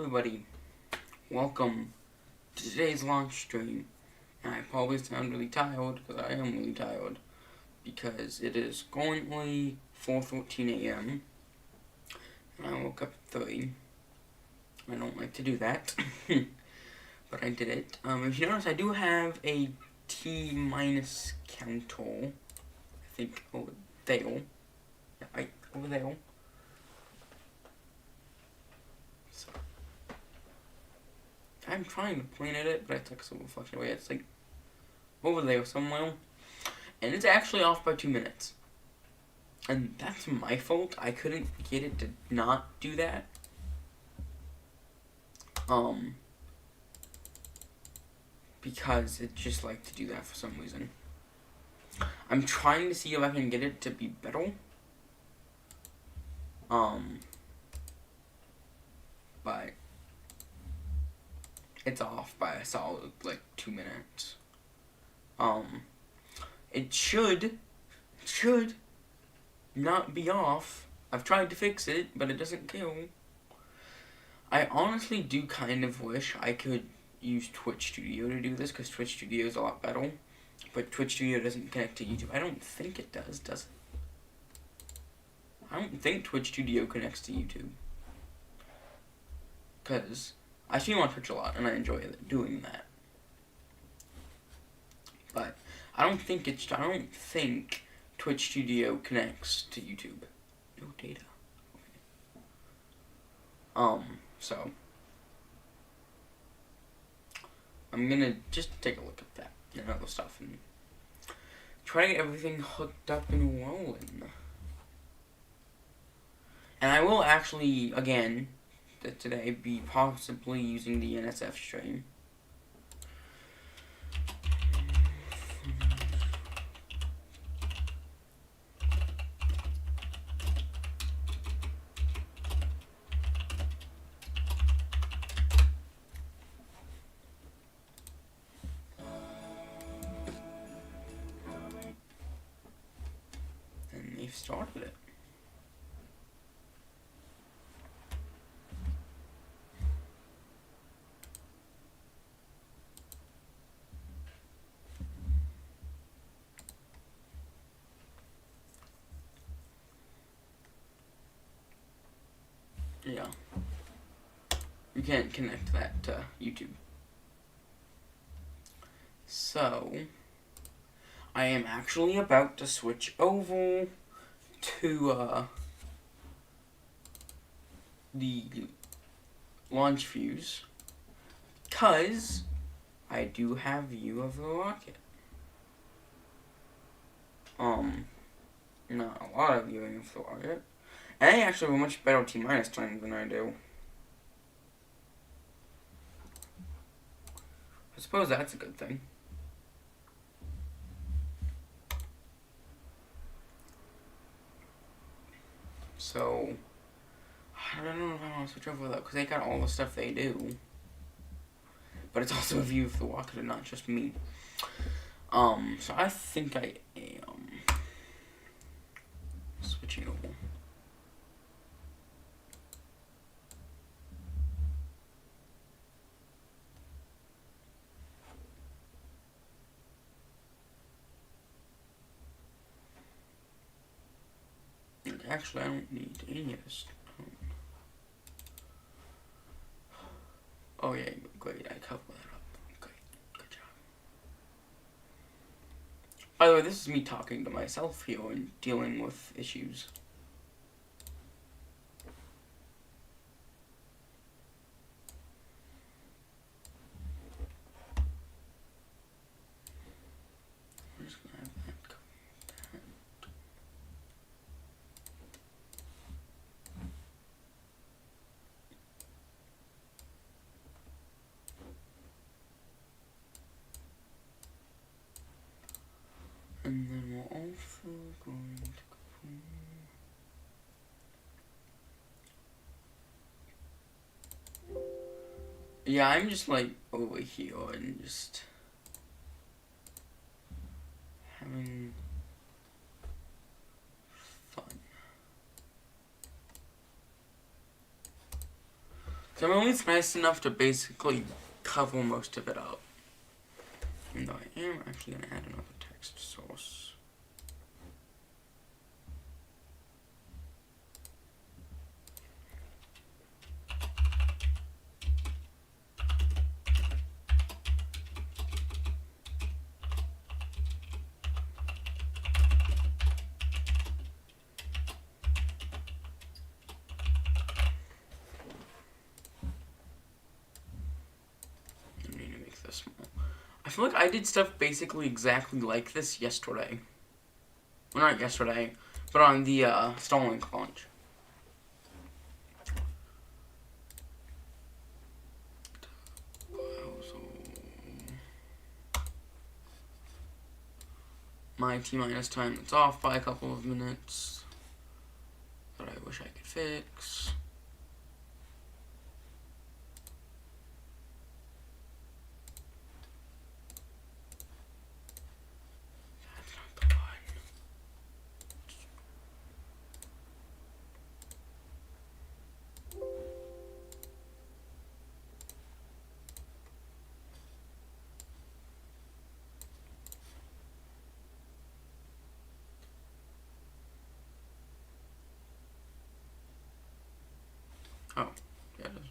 everybody, welcome to today's launch stream. And I probably sound really tired, because I am really tired, because it is currently 4:13 a.m. and I woke up at 3. I don't like to do that, but I did it. If you notice, I do have a T- counter, I think, over there. Yeah, right over there. So, I'm trying to point at it, but it's like some reflection away. It's like over there somewhere, and it's actually off by 2 minutes. And that's my fault. I couldn't get it to not do that. Because it just liked to do that for some reason. I'm trying to see if I can get it to be better. But it's off by a solid, like, 2 minutes. It should not be off. I've tried to fix it, but it doesn't kill. I honestly do kind of wish I could use Twitch Studio to do this, because Twitch Studio is a lot better. But Twitch Studio doesn't connect to YouTube. I don't think it does it? I don't think Twitch Studio connects to YouTube. Because I stream on Twitch a lot, and I enjoy doing that. But I don't think Twitch Studio connects to YouTube. No data. Okay. So I'm gonna just take a look at that and other stuff and try to get everything hooked up and rolling. And I will actually, again, today be possibly using the NSF stream. And they've started it. Yeah. You can't connect that to YouTube. So, I am actually about to switch over to the launch views, because I do have view of the rocket. Not a lot of viewing of the rocket. And I actually have a much better T- time than I do. I suppose that's a good thing. So, I don't know if I want to switch over though, because they got all the stuff they do. But it's also a view of the rocket and not just me. So I think I am switching over. Actually, I don't need any of this. Oh yeah, great, I covered that up. Great, good job. By the way, this is me talking to myself here and dealing with issues. I'm just gonna have that covered. And then we're also going to go. Yeah, I'm just like over here and just having fun. So I'm at least nice enough to basically cover most of it up. Even though I am actually going to add another text source. I feel like I did stuff basically exactly like this yesterday. Well, not yesterday, but on the Starlink launch. My T-minus time is off by a couple of minutes that I wish I could fix. Oh, yeah, it is.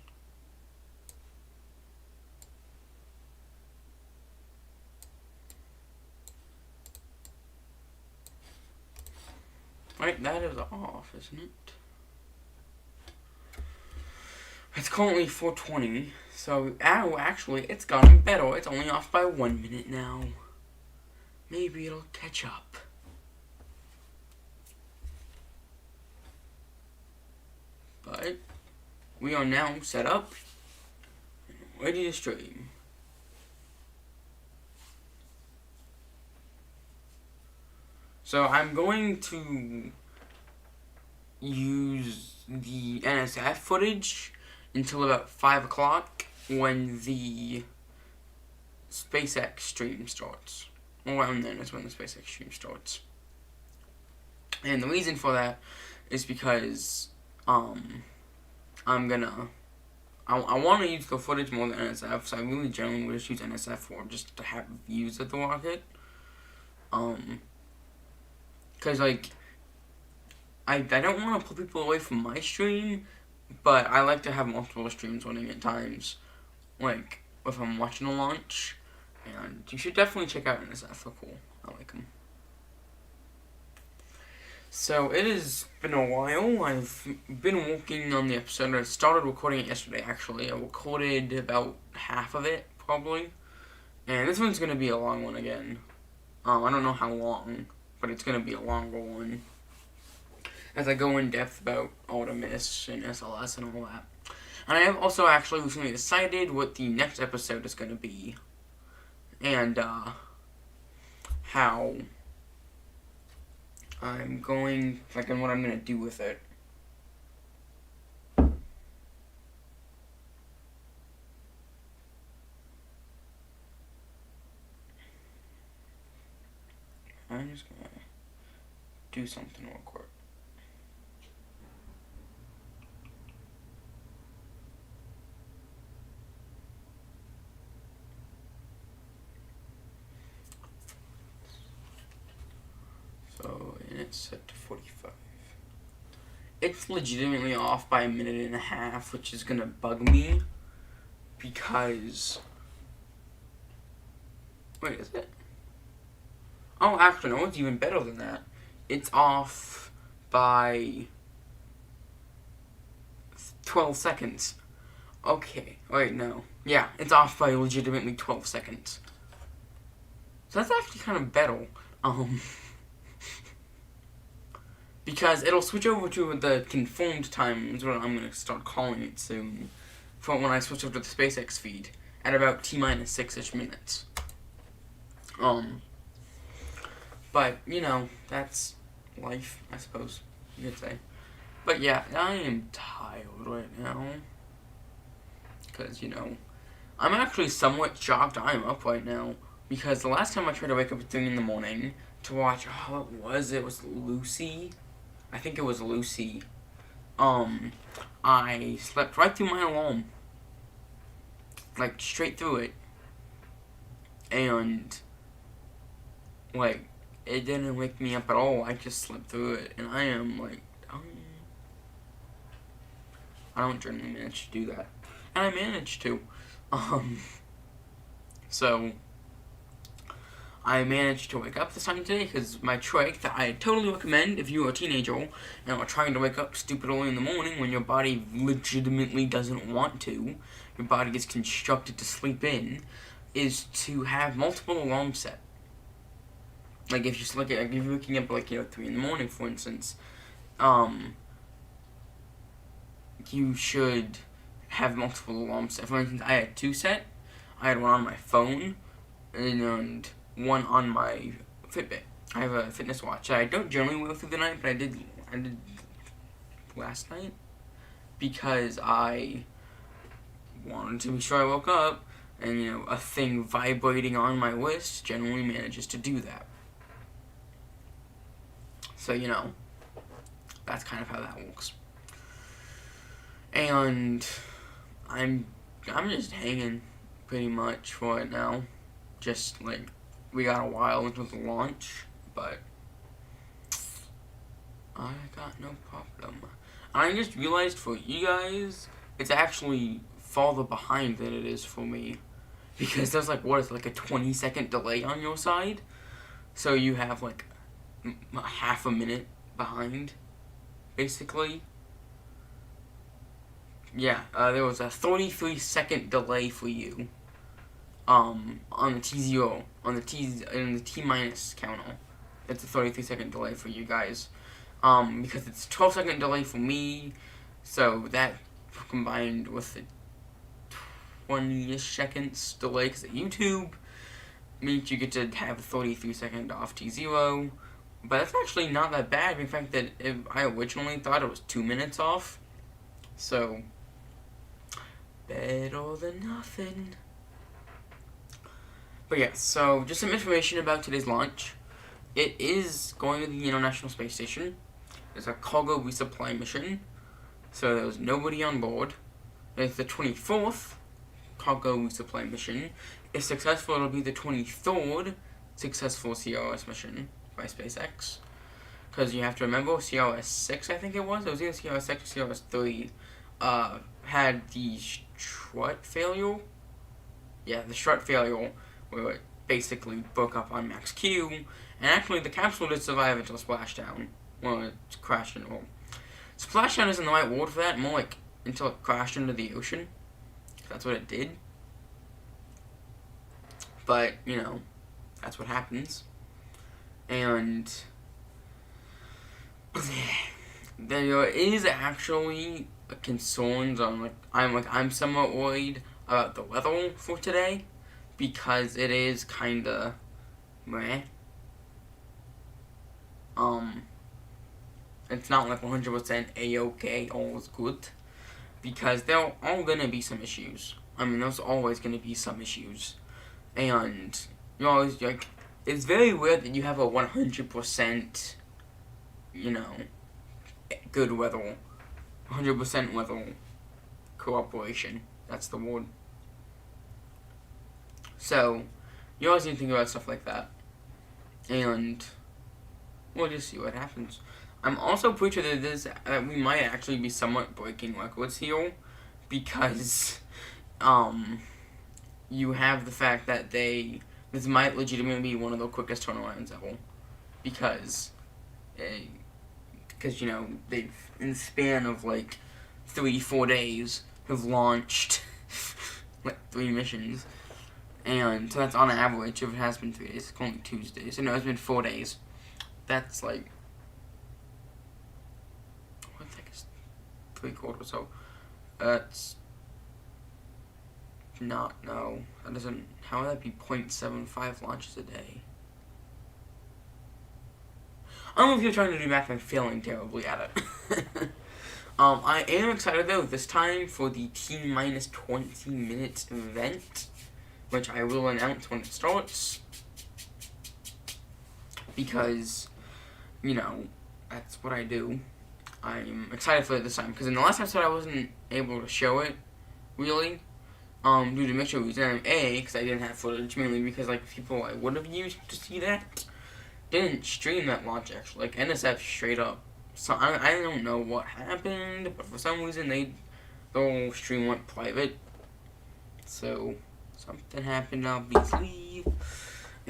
Right, that is off, isn't it? It's currently 4:20, so actually, it's gotten better. It's only off by 1 minute now. Maybe it'll catch up. But we are now set up and ready to stream. So I'm going to use the NSF footage until about 5 o'clock when the SpaceX stream starts. Around then is when the SpaceX stream starts. And the reason for that is because I want to use the footage more than NSF, so I really generally would just use NSF for just to have views of the rocket. Because, like, I don't want to put people away from my stream, but I like to have multiple streams running at times, like, if I'm watching a launch, and you should definitely check out NSF, they're cool, I like them. So, it has been a while. I've been working on the episode. I started recording it yesterday, actually. I recorded about half of it, probably. And this one's going to be a long one again. I don't know how long, but it's going to be a longer one. As I go in depth about Artemis and SLS and all that. And I have also actually recently decided what the next episode is going to be. And, how I'm going, like, and what I'm going to do with it. I'm just going to do something real quick. So, and it's set to 45. It's legitimately off by 1.5 minutes, which is gonna bug me, because... Wait, is it? Oh, actually, no, it's even better than that. It's off by 12 seconds. Okay, wait, no. Yeah, it's off by legitimately 12 seconds. So that's actually kind of better. Because it'll switch over to the confirmed time, is what I'm going to start calling it soon, for when I switch over to the SpaceX feed, at about T-minus 6-ish minutes. But, you know, that's life, I suppose, you could say. But yeah, I am tired right now. Because, you know, I'm actually somewhat shocked I am up right now. Because the last time I tried to wake up at 3 in the morning to watch, it was Lucy. I think it was Lucy. I slept right through my alarm. like, straight through it. And, like, it didn't wake me up at all. I just slept through it. And I am, like, I don't generally manage to do that. And I managed to. So, I managed to wake up this time today because my trick that I totally recommend if you're a teenager and are trying to wake up stupid early in the morning when your body legitimately doesn't want to, your body is constructed to sleep in, is to have multiple alarms set. Like if you're waking up like 3 in the morning, for instance, you should have multiple alarms set. For instance, I had 2 set. I had one on my phone and one on my Fitbit. I have a fitness watch that I don't generally wear through the night, but I did last night because I wanted to be sure I woke up, and a thing vibrating on my wrist generally manages to do that. So that's kind of how that works. And I'm just hanging pretty much for it now. Just like we got a while into the launch, but I got no problem. I just realized for you guys, it's actually farther behind than it is for me. Because there's like a 20-second delay on your side. So you have like half a minute behind, basically. Yeah, there was a 33-second delay for you. On the T0, on the T- counter. It's a 33-second delay for you guys. Because it's a 12-second delay for me, so that combined with the 20-ish seconds delay because of YouTube means you get to have a 33-second off T0. But that's actually not that bad, in fact that I originally thought it was 2 minutes off. So, better than nothing. But yeah, so just some information about today's launch. It is going to the International Space Station. It's a cargo resupply mission, so there's nobody on board. It's the 24th cargo resupply mission. If successful, it'll be the 23rd successful CRS mission by SpaceX. Because you have to remember, CRS-6, I think it was either CRS-6 or CRS-3, had the strut failure. Yeah, the strut failure, where it basically broke up on max Q, and actually the capsule did survive until splashdown. Well, it crashed into it. Splashdown isn't the right word for that, more like until it crashed into the ocean. That's what it did. But, that's what happens. And there is actually concerns on I'm somewhat worried about the weather for today because it is kinda meh. It's not like 100% A-okay, all is good, because there are gonna be some issues. There's always gonna be some issues, and you're always it's very weird that you have a 100%, good weather, 100% weather cooperation. That's the word. So, you always need to think about stuff like that, and we'll just see what happens. I'm also pretty sure that we might actually be somewhat breaking records here, because you have the fact that this might legitimately be one of the quickest turnarounds ever, because they've, in the span of 3-4 days, have launched 3 missions, and so that's on average. If it has been 3 days, it's only Tuesday, so no, it's been 4 days. That's 3/4, so that's not, no, that doesn't, how would that be 0.75 launches a day? I don't know if you're trying to do math, I'm failing terribly at it. I am excited though, this time for the T-20 minutes event, which I will announce when it starts, because, that's what I do. I'm excited for it this time, because in the last episode I wasn't able to show it, really. due to mixture reason. A, because I didn't have footage, mainly because like people I would have used to see that didn't stream that launch actually. Like NSF straight up. So I don't know what happened, but for some reason the whole stream went private. So something happened obviously.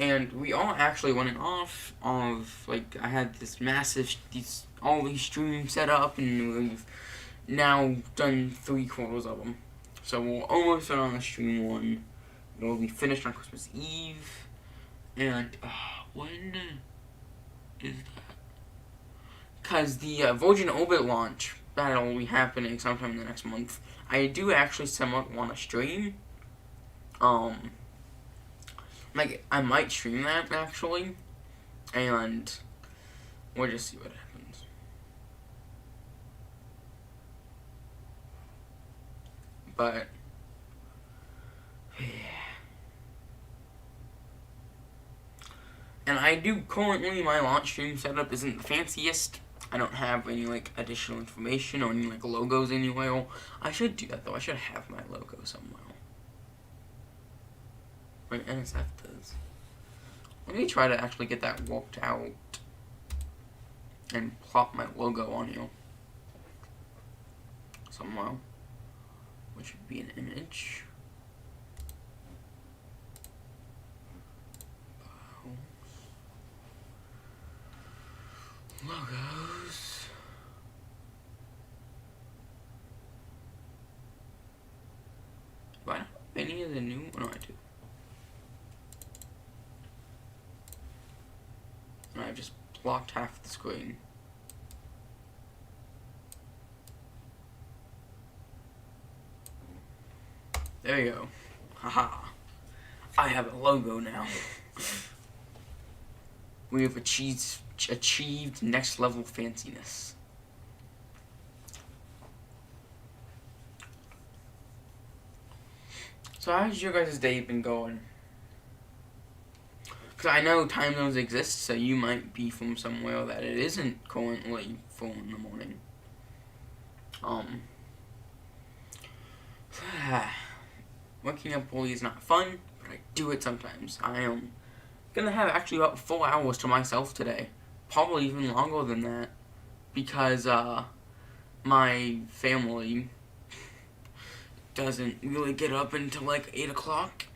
And we all actually went off of, like, I had this massive, all these streams set up, and we've now done 3/4 of them. So we're almost done on the stream 1. It'll be finished on Christmas Eve. And, when is that? Because the Virgin Orbit launch, that'll be happening sometime in the next month. I do actually somewhat want to stream. Like, I might stream that, actually, and we'll just see what happens. But, yeah. And I do currently, my launch stream setup isn't the fanciest. I don't have any, like, additional information or any, like, logos anywhere. I should do that, though. I should have my logo somewhere. Like NSF does. Let me try to actually get that worked out and plop my logo on here somewhere, which would be an image. Logos. Do I have any of the new? Oh, no, I do. I just blocked half the screen. There you go. Haha. I have a logo now. We have achieved next level fanciness. So how's your guys' day been going? Because I know time zones exist, so you might be from somewhere that it isn't currently 4 in the morning. Waking up early is not fun, but I do it sometimes. I am gonna have actually about 4 hours to myself today. Probably even longer than that. Because, my family doesn't really get up until like 8 o'clock.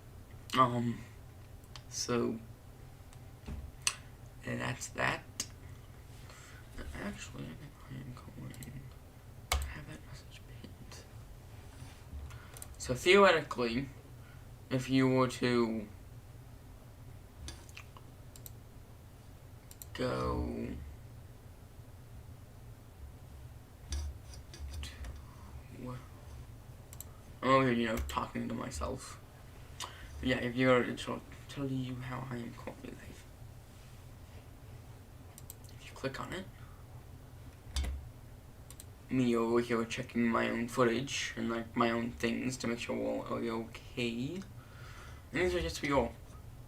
So... and that's that. Actually, I am going to have that message pinned. So theoretically, if you were to go to, talking to myself. Yeah, if you were to tell you how I am currently live. Click on it. Me over here checking my own footage and like my own things to make sure we're all okay. And these are just for you all.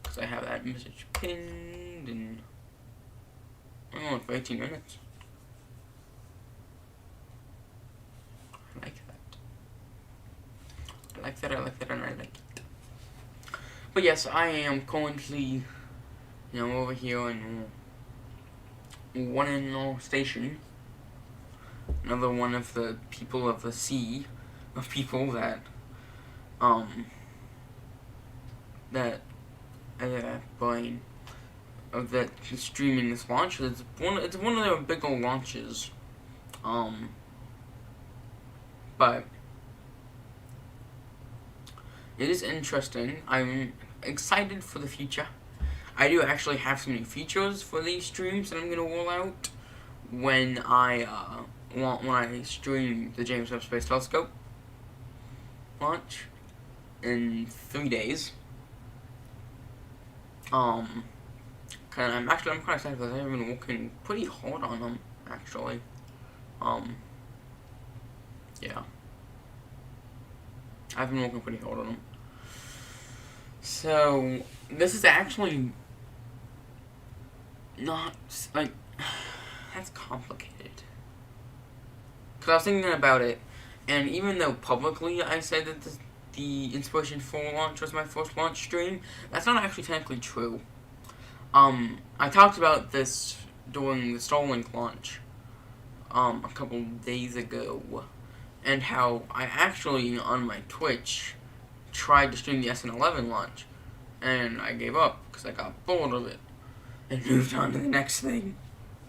Because I have that message pinned and for 18 minutes. I like that. I like that, and I like it. But yes, I am currently, over here in one in our station, another one of the people of the sea, of people that brain of that streaming this launch. It's one of their bigger launches, but it is interesting. I'm excited for the future. I do actually have some new features for these streams that I'm gonna roll out when I stream the James Webb Space Telescope launch in 3 days. I'm kind of excited because I've been working pretty hard on them actually. Yeah, I've been working pretty hard on them. So this is actually not, like, that's complicated. Because I was thinking about it, and even though publicly I said that the Inspiration 4 launch was my first launch stream. That's not actually technically true. I talked about this during the Starlink launch a couple days ago, and how I actually, on my Twitch, tried to stream the SN11 launch, and I gave up because I got bored of it and moved on to the next thing.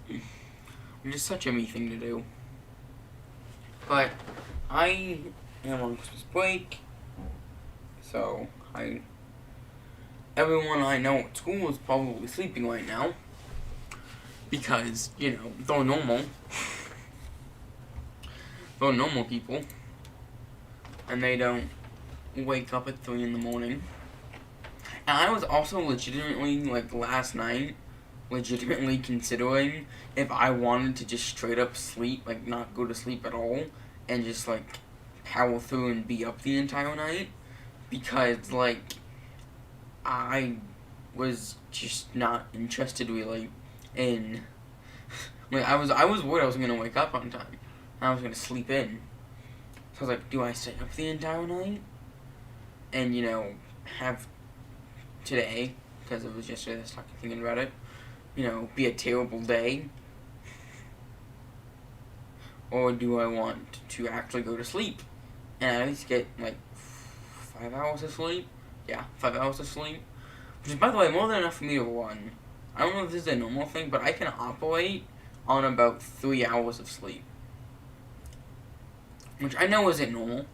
Which is such a me thing to do. But I am on Christmas break, so everyone I know at school is probably sleeping right now because, you know, they're normal. They're normal people, and they don't wake up at 3 in the morning. And I was also legitimately, like, last night, legitimately considering if I wanted to just straight up sleep, like, not go to sleep at all, and just, like, power through and be up the entire night, because, like, I was just not interested, really, in, like, I was worried I wasn't gonna wake up on time. I was gonna sleep in. So I was like, do I stay up the entire night? And, you know, have today, because it was yesterday I started thinking about it, you know, be a terrible day? Or do I want to actually go to sleep and at least get, like, 5 hours of sleep? Yeah, 5 hours of sleep. Which is, by the way, more than enough for me to run. I don't know if this is a normal thing, but I can operate on about 3 hours of sleep. Which I know isn't normal.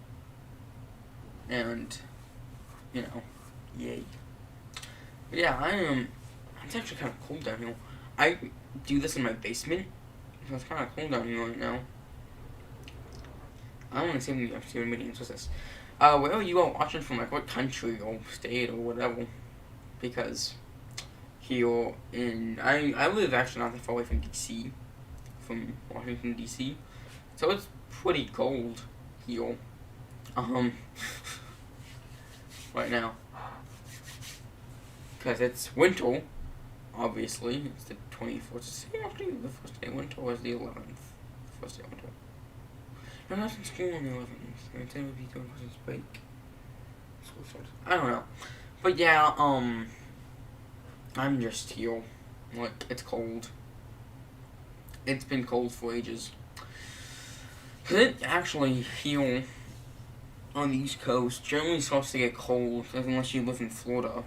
And, you know, yay. But yeah, it's actually kind of cold down here. I do this in my basement, so it's kind of cold down here right now. I don't want to say when you have to do meetings with this. Where are you all watching from, like, what country or state or whatever? Because here I live actually not that far away from DC, from Washington, DC. So it's pretty cold here, right now. Because it's winter, obviously. It's the 24th. Is it actually the first day of winter, or is the 11th? The first day of winter. No, that's in school on the 11th. It's going to be doing Christmas break. School starts. I don't know. But yeah, I'm just here. Like, it's cold. It's been cold for ages. Because it actually, here on the East Coast, generally starts to get cold, unless you live in Florida.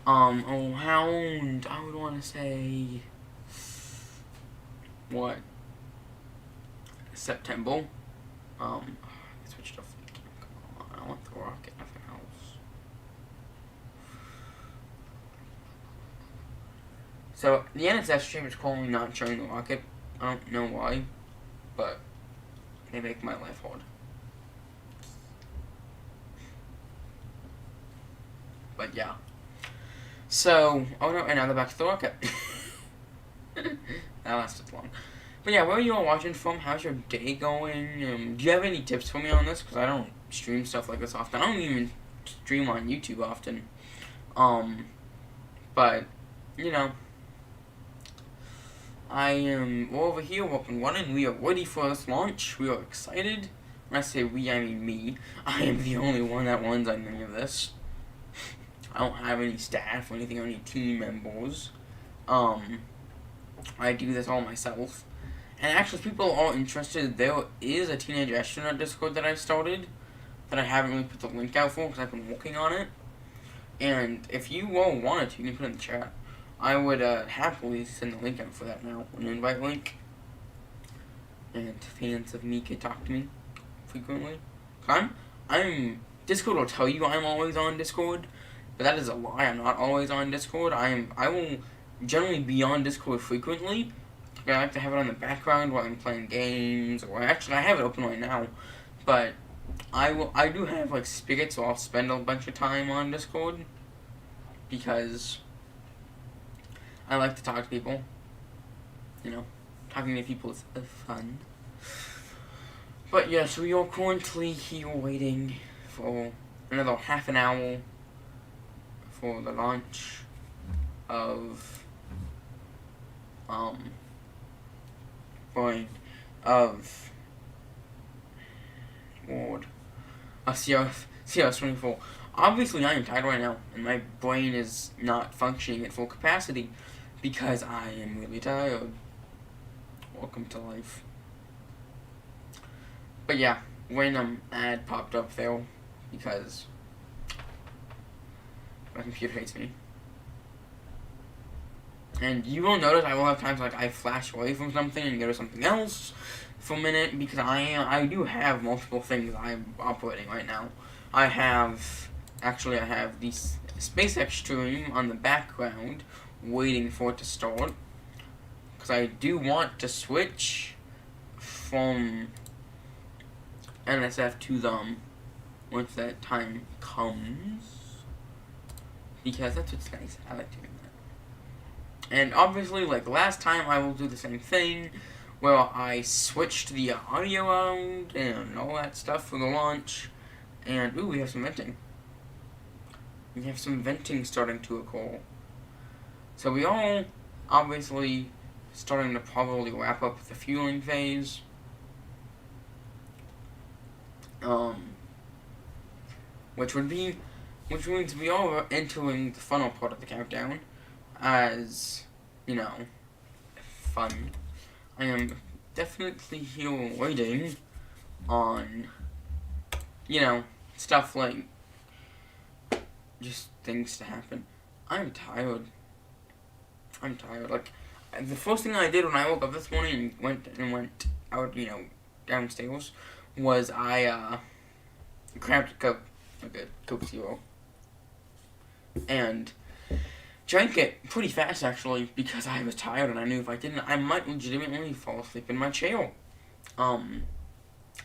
Around, I would want to say, what, September? I switched off the camera. Come on, I want the rocket, nothing else. So, the NSF stream is currently not showing the rocket. I don't know why, but they make my life hard. But yeah. So, oh no, and now they're back to the rocket. That lasted long. But yeah, where are you all watching from? How's your day going? Do you have any tips for me on this? Because I don't stream stuff like this often. I don't even stream on YouTube often. But, you know, we're over here working one, and we are ready for this launch. We are excited. When I say we, I mean me. I am the only one that runs on any of this. I don't have any staff or anything or any team members. I do this all myself. And actually, if people are interested, there is a Teenage Astronaut Discord that I started that I haven't really put the link out for because I've been working on it. And if you all wanted to, you can put it in the chat. I would happily send the link out for that now, an invite link. And fans of me can talk to me frequently. Discord will tell you I'm always on Discord, but that is a lie. I'm not always on Discord. I will generally be on Discord frequently. I like to have it on the background while I'm playing games, or actually I have it open right now. But I do have like spigots, so I'll spend a bunch of time on Discord because I like to talk to people. You know, talking to people is fun. But yes, we are currently here waiting for another half an hour for the launch of CRS-24. Obviously, I am tired right now, and my brain is not functioning at full capacity because I am really tired. Welcome to life. But yeah, random ad popped up there because my computer hates me. And you will notice I will have times like I flash away from something and go to something else for a minute because I do have multiple things I'm operating right now. I have the SpaceX stream on the background waiting for it to start because I do want to switch from NSF to them once that time comes because that's what's nice. I like doing that. And obviously, like last time, I will do the same thing, where I switched the audio out and all that stuff for the launch. And, ooh, we have some venting. We have some venting starting to occur. So we all, obviously, starting to probably wrap up the fueling phase. Which means we all are entering the funnel part of the countdown. As, you know, fun. I am definitely here waiting on, you know, stuff like just things to happen. I'm tired. Like, the first thing I did when I woke up this morning and went out, you know, downstairs, was I grabbed a Coke, like a Coke Zero, and drank it pretty fast, actually, because I was tired and I knew if I didn't, I might legitimately fall asleep in my chair. And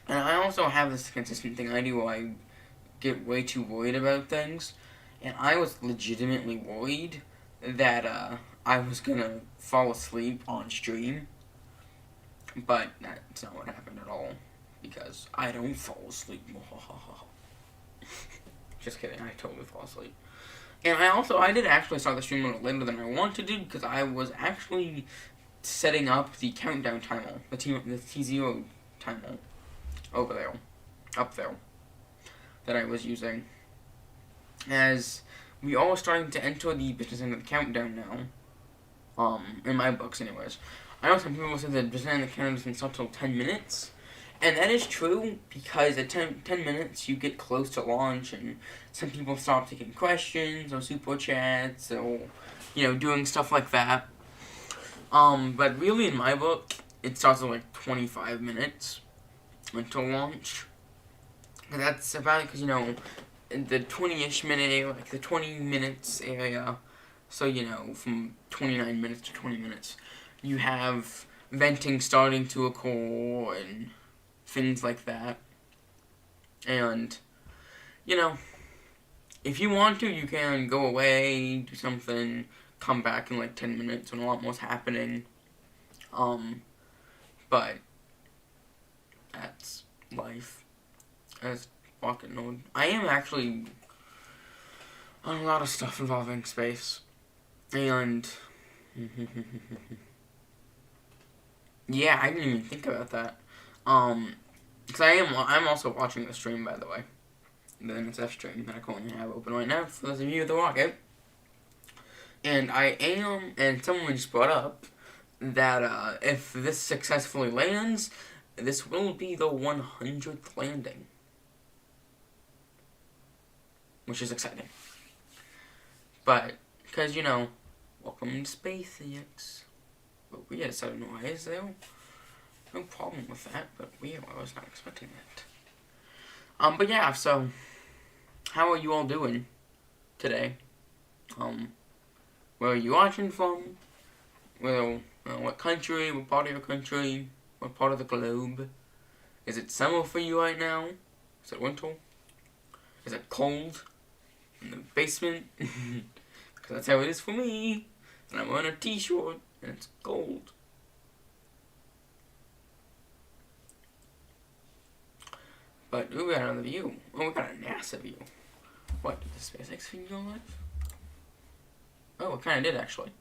I also have this consistent thing I do where I get way too worried about things, and I was legitimately worried that I was gonna fall asleep on stream, but that's not what happened at all, because I don't fall asleep. Just kidding, I totally fall asleep. And I did actually start the stream a little later than I wanted to because I was actually setting up the countdown timer, the T0 timer up there, that I was using. As we all starting to enter the business end of the countdown now, in my books anyways. I know some people say that the business end of the countdown doesn't start till 10 minutes. And that is true, because at 10 minutes you get close to launch, and some people stop taking questions, or super chats, or, you know, doing stuff like that. But really in my book, it starts at like 25 minutes until launch. And that's about it, because, you know, in the 20-ish minute area, like the 20 minutes area, so, you know, from 29 minutes to 20 minutes, you have venting starting to occur, and things like that. And, you know, if you want to, you can go away, do something, come back in like 10 minutes when a lot more's happening. But that's life as Rocket Node. I am actually on a lot of stuff involving space. And yeah, I didn't even think about that. Because I'm also watching the stream, by the way. The NSF stream that I currently have open right now for those of you with the rocket. And and someone just brought up that if this successfully lands, this will be the 100th landing. Which is exciting. But, because, you know, welcome to SpaceX. But we had a sudden noise there. No problem with that, but I was not expecting that. But yeah, so, how are you all doing today? Where are you watching from? Well, what country, what part of your country, what part of the globe? Is it summer for you right now? Is it winter? Is it cold in the basement? Because that's how it is for me. And I'm wearing a t-shirt, and it's cold. But we got another view. Oh, we got a NASA view. What, did the SpaceX thing go live? Oh, it kind of did, actually.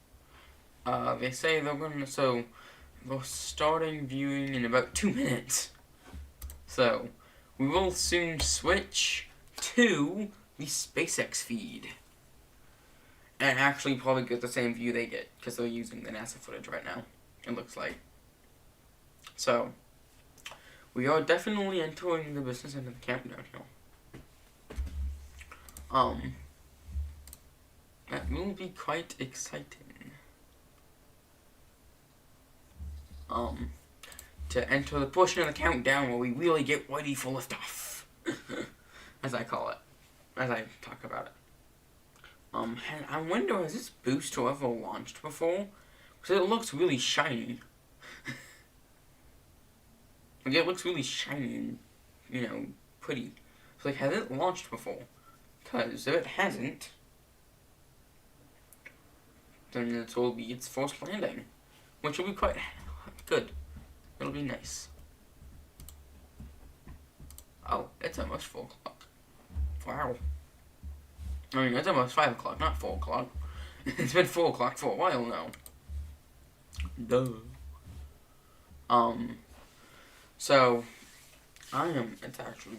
They say they're starting viewing in about 2 minutes. So, we will soon switch to the SpaceX feed. And actually probably get the same view they get, because they're using the NASA footage right now, it looks like. So, we are definitely entering the business end of the countdown here. That will be quite exciting. To enter the portion of the countdown where we really get ready for liftoff. As I call it. As I talk about it. And I wonder, has this booster ever launched before? Because it looks really shiny. Like, it looks really shiny and, you know, pretty. So, like, has it launched before? Because if it hasn't, then it will be its first landing. Which will be quite good. It'll be nice. Oh, it's almost 4 o'clock. Wow. I mean, it's almost 5 o'clock, not 4 o'clock. It's been 4 o'clock for a while now. Duh. So, it's actually,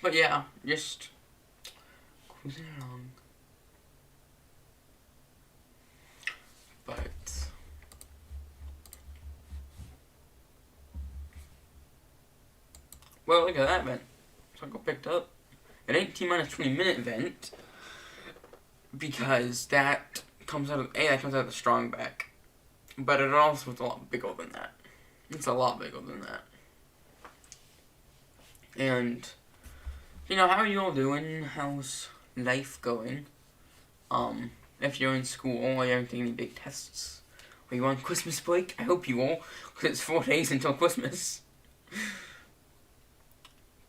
but yeah, just cruising along. But, well, look at that event. So I got picked up. It ain't T-minus 20-minute event, because that comes out of, that comes out of the strong back. But it also is a lot bigger than that. It's a lot bigger than that. And, you know, how are you all doing? How's life going? If you're in school or you haven't taken any big tests, or you on Christmas break, I hope you all, because it's 4 days until Christmas.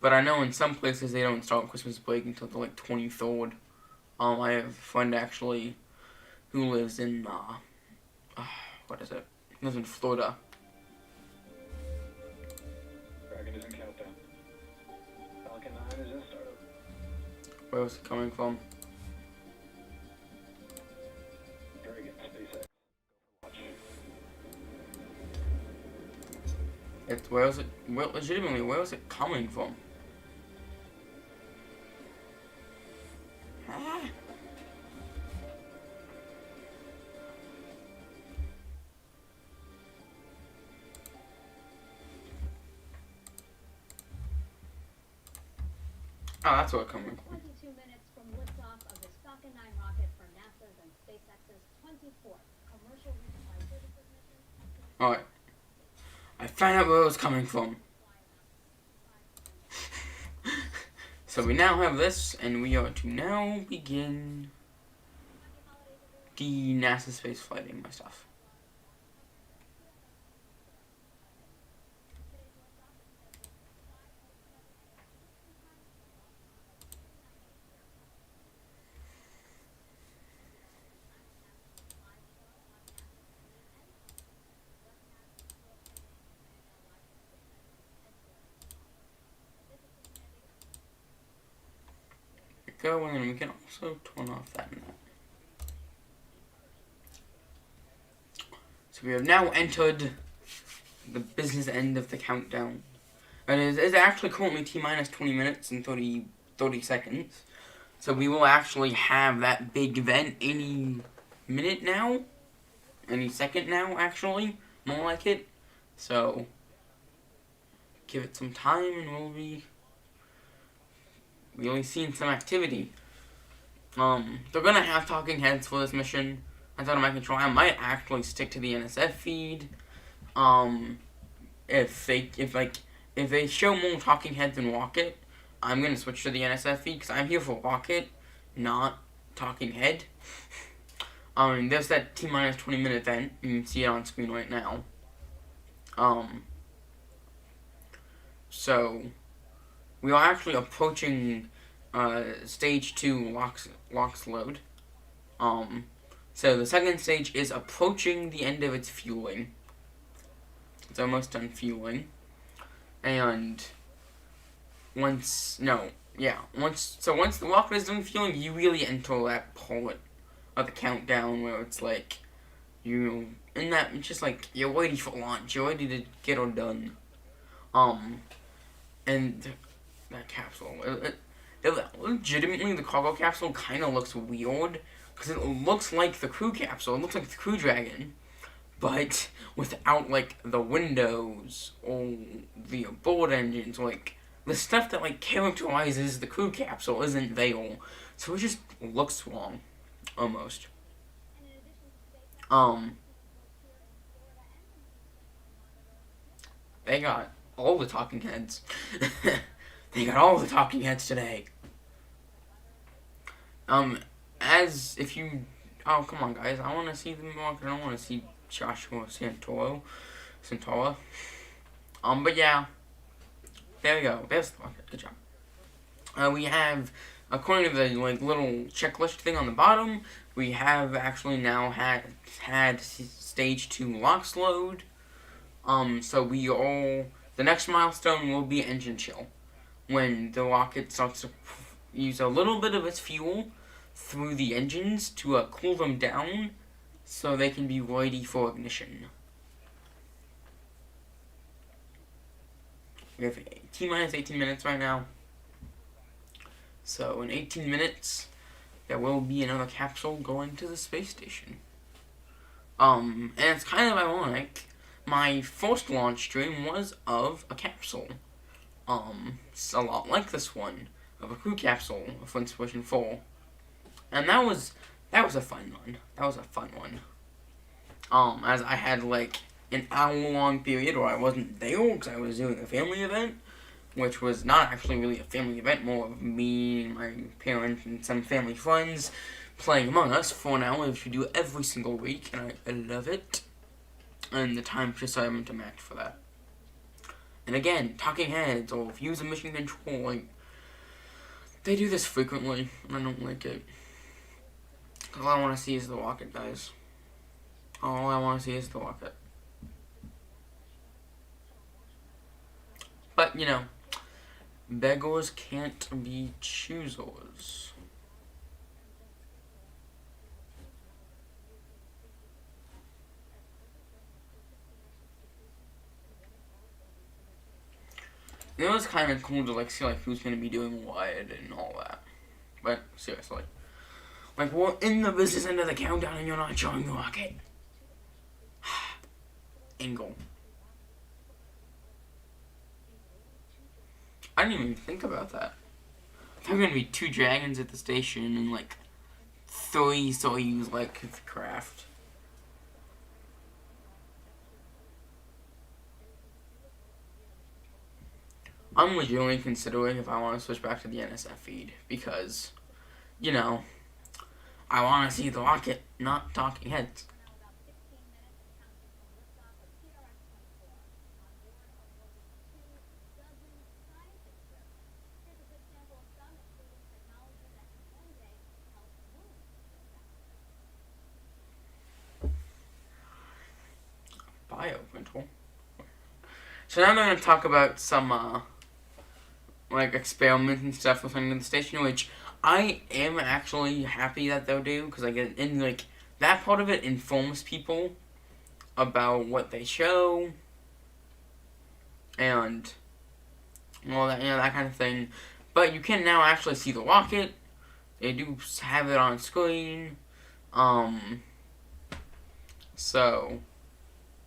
But I know in some places they don't start Christmas break until the, like, 23rd. I have a friend, actually, who lives in, what is it? He lives in Florida. Falcon is in countdown. Falcon 9 is in startup. Where was it coming from? Dragon, SpaceX. Go for launch. Where was it? Well, legitimately, where was it coming from? Oh, that's where it's coming from. 22 minutes from liftoff of this Falcon 9 rocket for NASA's and SpaceX's 24th Commercial Resupply Service Mission. Alright. I found out where it was coming from. So we now have this, and we are to now begin the NASA space flighting my stuff. Go, and then we can also turn off that and that. So we have now entered the business end of the countdown. And it's actually currently T-minus 20 minutes and 30 seconds. So we will actually have that big event any minute now. Any second now, actually. More like it. So, give it some time and we'll be really seeing some activity. They're gonna have talking heads for this mission. That's out of my control. I might actually stick to the NSF feed. If they show more talking heads than Rocket, I'm gonna switch to the NSF feed because I'm here for Rocket, not talking head. There's that T-minus 20-minute event. You can see it on screen right now. So we are actually approaching stage 2 LOX load. So the second stage is approaching the end of its fueling. It's almost done fueling. And once the rocket is done fueling, you really enter that part of the countdown where it's like in that, it's just like, you're ready for launch, you're ready to get it done. And that capsule, legitimately, the cargo capsule kind of looks weird, because it looks like the crew capsule, it looks like the Crew Dragon, but without, like, the windows, or the board engines, like, the stuff that, like, characterizes the crew capsule isn't there, so it just looks wrong, almost. They got all the talking heads. They got all the talking heads today. As if you, oh come on guys, I want to see the market. I want to see Joshua Santora. But yeah, there we go. There's the market. Good job. We have, according to the like little checklist thing on the bottom, we have actually now had stage 2 LOX load. So the next milestone will be engine chill, when the rocket starts to use a little bit of its fuel through the engines to cool them down, so they can be ready for ignition. We have T-minus 18 minutes right now. So in 18 minutes, there will be another capsule going to the space station. And it's kind of ironic. My first launch stream was of a capsule. It's a lot like this one, of a crew capsule of Spx-24. And that was a fun one. That was a fun one. As I had like an hour-long period where I wasn't there because I was doing a family event, which was not actually really a family event, more of me, my parents, and some family friends playing Among Us for an hour, which we do every single week, and I love it. And the time just haven't to match for that. And again, talking heads or views of mission control, like, they do this frequently, and I don't like it. All I want to see is the rocket, guys. All I want to see is the rocket. But, you know, beggars can't be choosers. It was kind of cool to like see like who's gonna be doing what and all that. But seriously, like we're in the business end of the countdown and you're not showing the rocket. Angle. I didn't even think about that. There are gonna be 2 dragons at the station and like 3 Soyuz like craft. I'm legitimately considering if I want to switch back to the NSF feed because, you know, I want to see the rocket, not talking heads. Biocontrol. So now I'm going to talk about some like experiments and stuff with the station, which I am actually happy that they'll do, because I get in like that part of it informs people about what they show and all that, you know, that kind of thing. But you can now actually see the rocket. They do have it on screen, so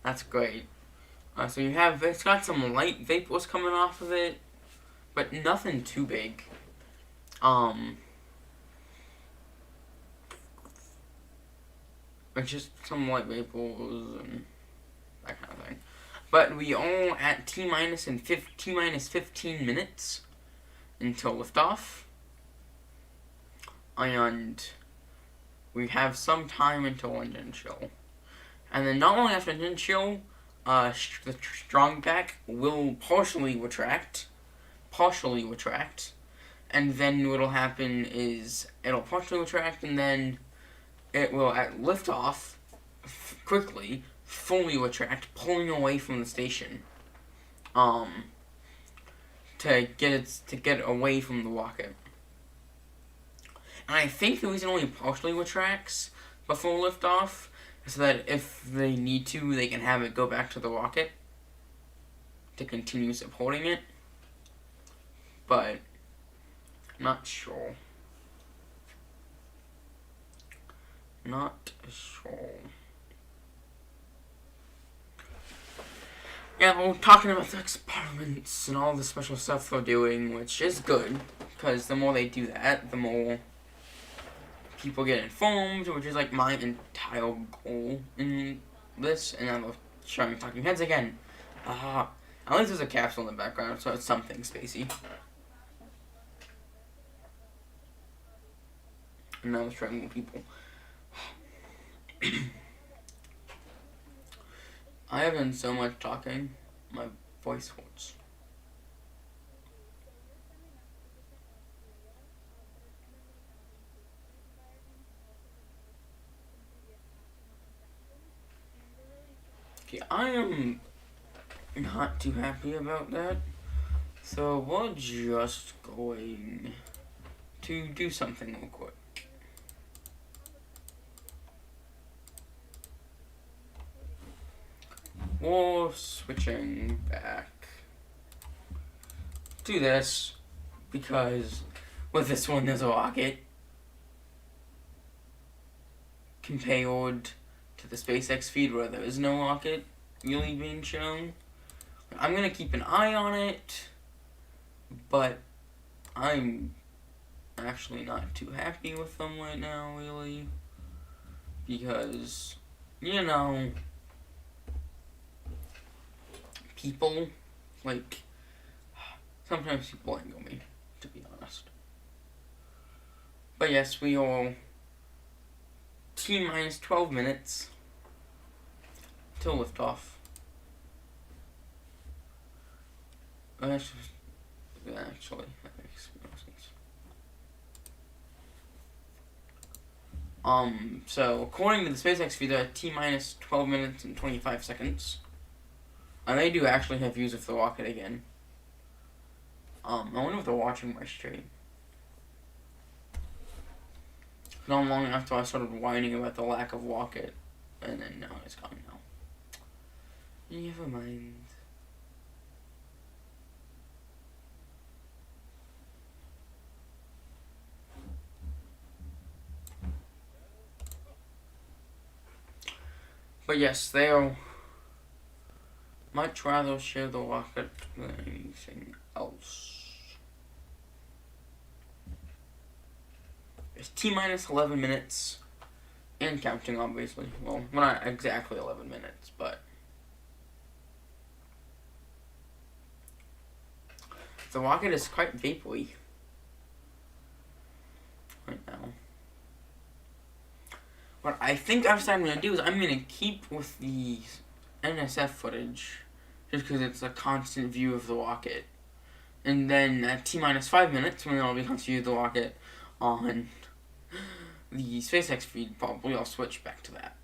that's great. So it's got some light vapors coming off of it, but nothing too big. It's just some light vapors and that kind of thing. But we are at T-minus 15 minutes until liftoff. And we have some time until engine chill. And then not only after engine chill, the strong pack will partially retract, and then what'll happen is it'll partially retract, and then it will at liftoff quickly fully retract, pulling away from the station, to get away from the rocket. And I think the reason it only partially retracts before liftoff so that if they need to, they can have it go back to the rocket to continue supporting it. But not sure. Not sure. Yeah, we're talking about the experiments and all the special stuff they're doing, which is good, because the more they do that, the more people get informed, which is like my entire goal in this. And I'm showing talking heads again. At least there's a capsule in the background, so it's something spacey. And now it's showing more people. I have done so much talking, my voice hurts. Okay, I am not too happy about that, so we're just going to do something real quick. We're switching back to this because with this one there's a rocket compared to the SpaceX feed where there is no rocket really being shown. I'm gonna keep an eye on it, but I'm actually not too happy with them right now, really, because, you know, people, like, sometimes people anger me, to be honest. But yes, we are T-minus 12 minutes to liftoff. Actually, that makes no sense. So, according to the SpaceX feed, they're at T-minus 12 minutes and 25 seconds. And they do actually have views of the rocket again. I wonder if they're watching my stream. Not long after I started whining about the lack of rocket, and then now it's gone now. Never mind. But yes, they'll much rather share the rocket than anything else. It's T-minus 11 minutes, and counting, obviously. Well, not exactly 11 minutes, but the rocket is quite vapory right now. What I think I'm going to do is I'm going to keep with the NSF footage, just because it's a constant view of the rocket. And then at T-minus 5 minutes, when it'll be constant view of the rocket on the SpaceX feed, probably I'll switch back to that.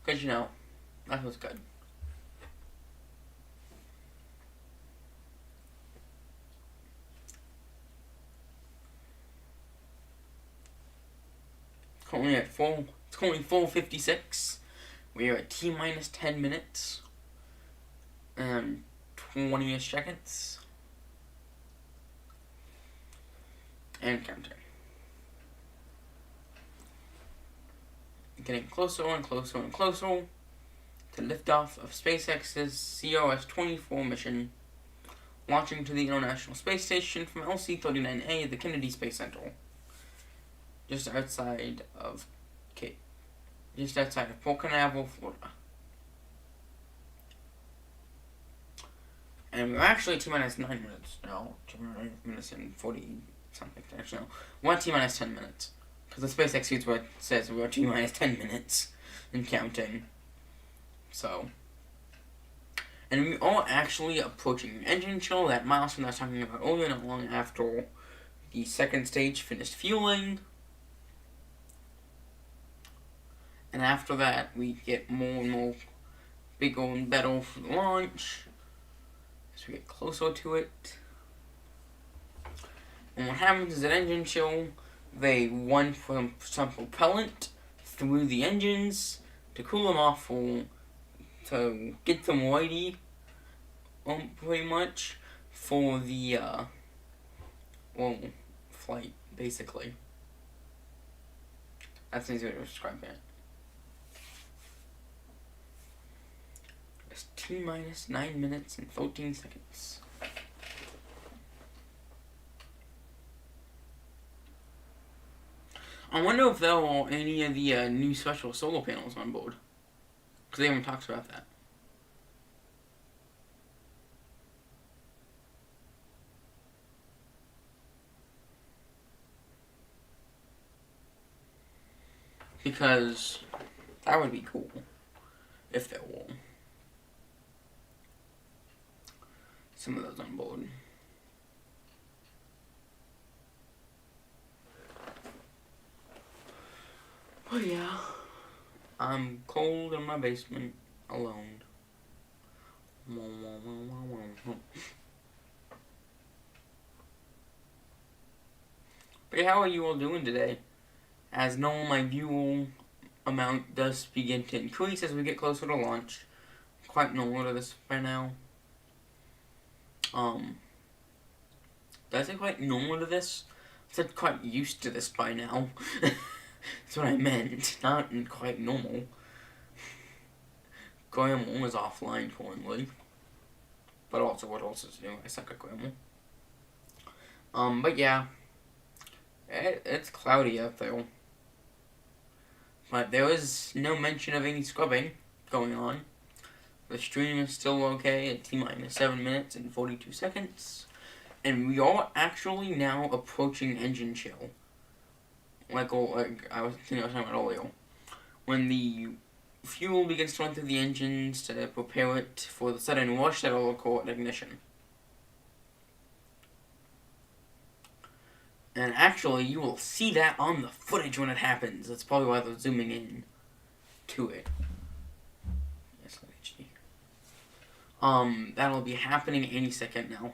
Because, you know, that was good. It's currently 4:56. We are at T-minus 10 minutes and 20-ish seconds. And counting. Getting closer and closer and closer to liftoff of SpaceX's CRS-24 mission, launching to the International Space Station from LC-39A, the Kennedy Space Center, just outside of Port Canaveral, Florida. And we're actually T-minus 9 minutes now. 2 minutes and 40 something. Actually, no. We're at T-minus 10 minutes. Because the SpaceX feed where it says we're at T-minus 10 minutes and counting. So. And we are actually approaching the engine chill, that milestone I was talking about earlier, not long after the second stage finished fueling. And after that, we get more and more bigger and better for the launch. as we get closer to it. And what happens is at engine chill, they run some propellant through the engines to cool them off, or to get them ready, pretty much, for the, flight, basically. That's an easy way to describe it. It's T-minus 9 minutes and 13 seconds. I wonder if there are any of the new special solar panels on board. Because they haven't talked about that. Because that would be cool if there were some of those on board. But yeah, I'm cold in my basement alone. But how are you all doing today? As normal, my view amount does begin to increase as we get closer to launch. Quite normal to this by now. Did I say quite normal to this? I said quite used to this by now. That's what I meant, not quite normal. Grandma is offline currently. But also, what else is new? I suck at Grandma. But yeah. It's cloudy out there. But there is no mention of any scrubbing going on. The stream is still okay at T-minus 7 minutes and 42 seconds. And we are actually now approaching engine chill. Like I was talking about earlier. When the fuel begins to run through the engines to prepare it for the sudden rush that will occur at ignition. And actually, you will see that on the footage when it happens. That's probably why they're zooming in to it. Yes, HD. That'll be happening any second now.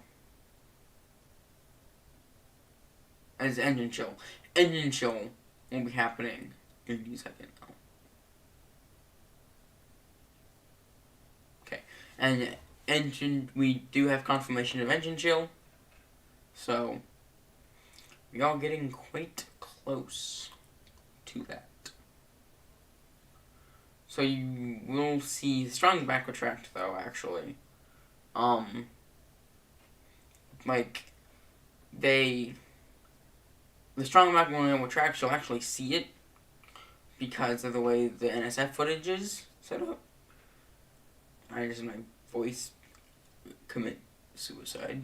As engine chill. Engine chill will be happening any second now. Okay. And we do have confirmation of engine chill. So we are getting quite close to that. So you will see strong back retract though, actually. The strong back when it retracts, you'll actually see it because of the way the NSF footage is set up. I just my voice commit suicide.